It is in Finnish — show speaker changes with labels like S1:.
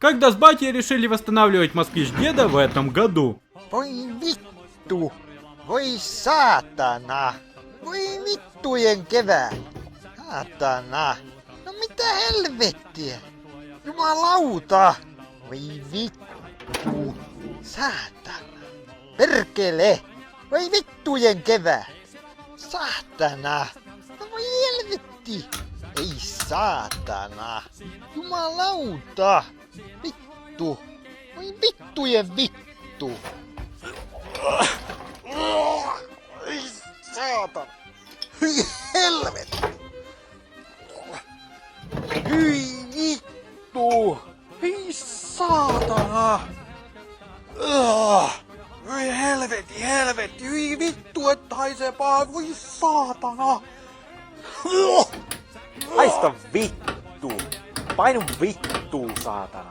S1: когда с батей решили восстанавливать москвич деда в этом году.
S2: Voi vittu! Voi saatana! Voi vittujen kevät! Saatana! No mitä helvettiä? Jumalauta! Voi vittu! Saatana! Perkele! Voi vittujen kevät! Saatana! No voi helvetti! Ei saatana! Jumalauta! Vittu! Voi vittujen vittu! Ei saatana! Hyi helvetti! Hyi vittu! Hyi saatana! Hyi helvetti! Hyi vittu, että haisee paha! Voi saatana!
S3: Haista vittu! Painu vittuun, saatana!